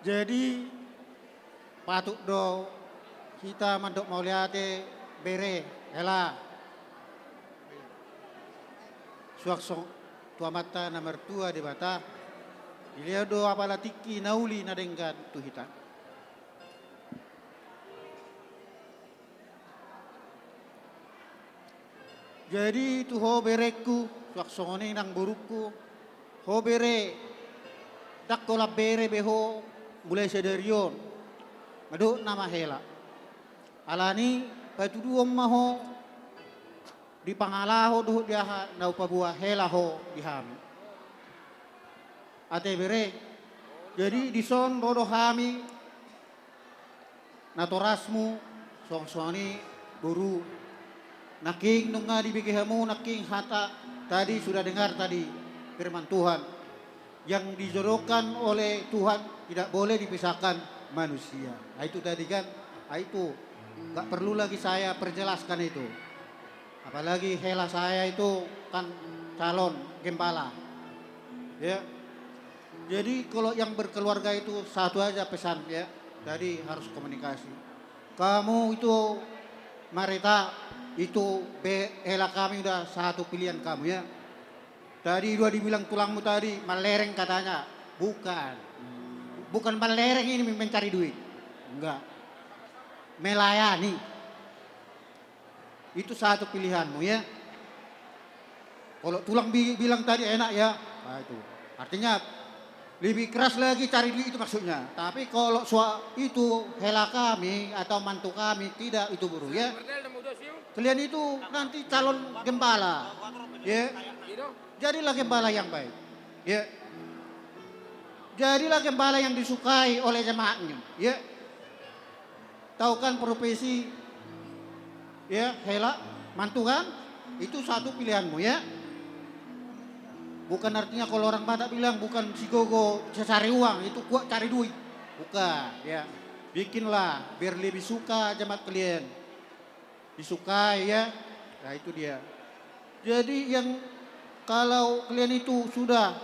Jadi patut do kita mandok mau lihat bere ela suak song tua mata nomor tua di bata dia do apala tiki nauli nadenggan tu hita. Jadi tu ho bereku suak songone nang buruku ho bere dak kolap bere beho mulai sederion madu nama hela alani patudu maho di pangalaho duh dia nau pabua hela ho dihami ate bere jadi di son rodo hami natorasmu song soni buru naking nunga dibikihamu naking hata tadi sudah dengar tadi firman Tuhan yang dijodohkan oleh Tuhan tidak boleh dipisahkan manusia. Nah, itu tadi kan, itu nggak perlu lagi saya perjelaskan itu. Apalagi hela saya itu kan calon gembala. Ya. Jadi kalau yang berkeluarga itu satu aja pesan ya. Tadi harus komunikasi. Kamu itu Marita itu hela kami udah satu pilihan kamu ya. Tadi dua dibilang tulangmu tadi malereng katanya. Bukan. Bukan malereng ini mencari duit. Enggak. Melayani. Itu satu pilihanmu ya. Kalau tulang bilang tadi enak ya. Nah itu. Artinya lebih keras lagi cari duit itu maksudnya. Tapi kalau itu hela kami atau mantu kami tidak itu buru ya. Kalian itu nanti calon gembala. Ya. Jadilah gembala yang baik. Ya. Jadilah gembala yang disukai oleh jemaatnya. Ya. Tahu kan profesi ya hela mantu kan? Itu satu pilihanmu ya. Bukan artinya kalau orang Batak bilang bukan sigogo cari uang, itu kuat cari duit. Bukan ya. Bikinlah biar lebih suka jemaat kalian. Disukai ya. Nah itu dia. Jadi yang kalau kalian itu sudah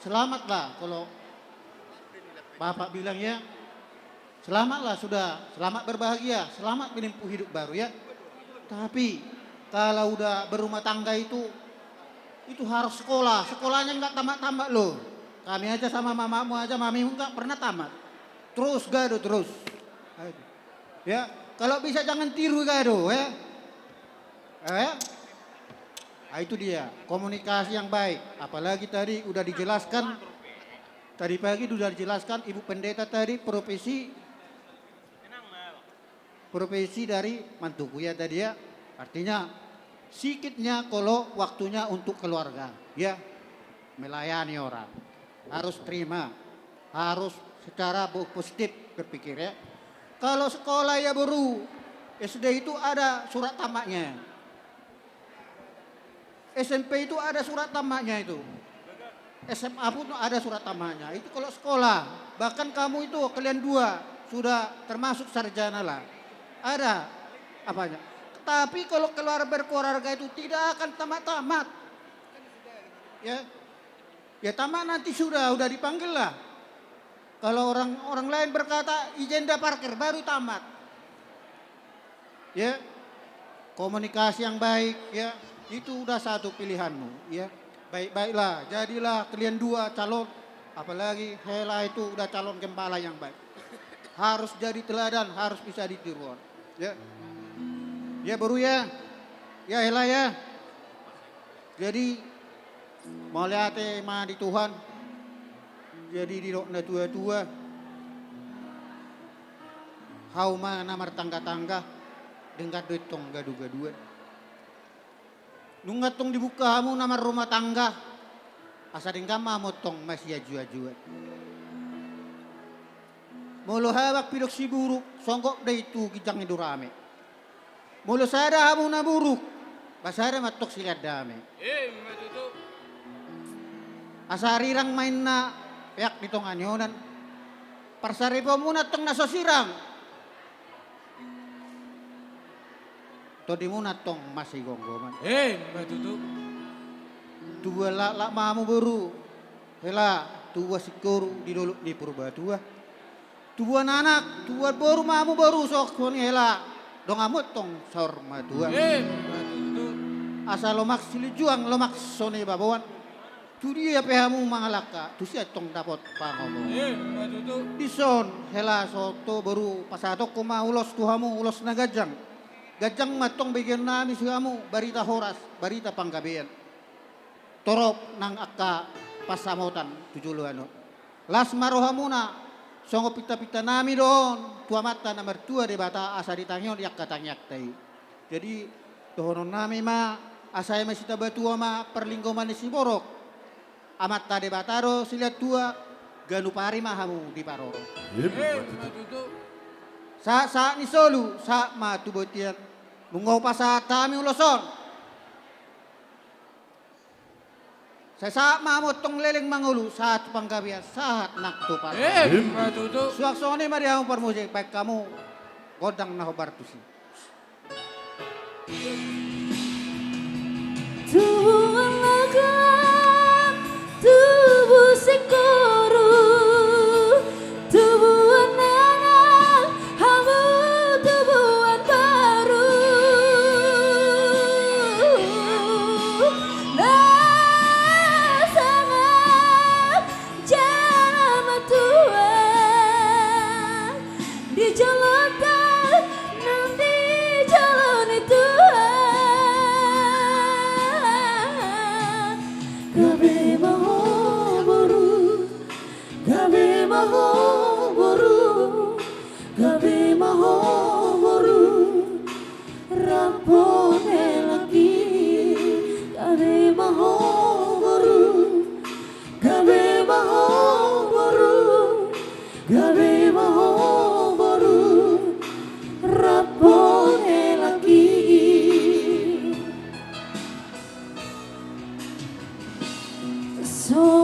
selamatlah kalau Bapak bilang ya selamatlah sudah selamat berbahagia selamat menempuh hidup baru ya tapi kalau udah berumah tangga itu harus sekolahnya nggak tamat-tamat loh kami aja sama mamamu aja mamimu nggak pernah tamat terus gado terus ya kalau bisa jangan tiru gado ya Nah, itu dia komunikasi yang baik. Apalagi tadi udah dijelaskan tadi pagi sudah dijelaskan Ibu Pendeta tadi profesi dari mantuku ya tadi ya. Artinya sikitnya kalau waktunya untuk keluarga ya melayani orang harus terima harus secara positif berpikir ya. Kalau sekolah ya baru SD itu ada surat tamatnya. SMP itu ada surat tamatnya itu. SMA pun ada surat tamatnya. Itu kalau sekolah. Bahkan kamu itu kalian dua sudah termasuk sarjana lah. Ada apanya. Tapi kalau keluar berkeluarga itu tidak akan tamat-tamat. Ya. Ya tamat nanti sudah dipanggil lah. Kalau orang lain berkata ijenda parkir baru tamat. Ya. Komunikasi yang baik ya. Itu udah satu pilihanmu ya. Baik-baiklah, jadilah kalian dua calon apalagi hela itu udah calon gembala yang baik. Harus jadi teladan, harus bisa ditiru. Ya. Ya baru ya. Ya hela ya. Jadi mau lihat mah di Tuhan. Jadi di dokna tua-tua. Hauma namar tangga-tangga dengan duit tong gadu-gaduan. Nungat tong dibuka hamu nama rumah tangga. Asa dengkam motong masih jua-jua. Mulu hawak pidok si buruk. Songkok dah itu kijang itu rame. Mulu sada hamu na buruk. Basara matok silat dame. Matutu. Asa rirang main na peak ditong anyonan. Parsari pa muna tong nasosirang. Todi muna tong masih gonggoman. Matutu. Dua lak mamu baru. Hela tua sikuru di dulu di purba tua. tuan anak, tuan baru mamu baru sok koni hela. Dong amut tong saur maduan. Matutu. Asal lomak silijuang lomak sone babawan. Tu dia pehamu mangalaka, tu sia tong dapat pangomong. Matutu. Dison hela soto baru pasatok kuma ulos tuhamu ulos na gajang. Gajang matong bagian nami sihamu barita horas, barita panggabean. Torop nang akka pasamotan tujuluano. Las marohamuna songo pita-pita nami doon tua mata na mertua de bata asa ditangyon yak katanyak tai. Jadi tohonon nami ma asaya masita batua ma perlinggo manis borok. Amat tade bataro silihat tua ganu pari mahamu di paroro. Matutu. Sa ni solu sa ma tubotian mungau pasa tami uloson. Sa ma motong leleng mangulu saat panggabian saat nak tupar. Matutu. Suak sone mari hamu permusik baik kamu godang na hobartusi. Tubuh naga, tubuh sekoru, tubuh anak, hamu tubuhan baru. Nah sangat jalan Tuhan di jalan nanti jalan itu. Gabe maho boru, gabe maho boru, gabe maho boru, rampone lagi. Gabe maho boru, gabe maho boru, gabe maho boru, rampone lagi. So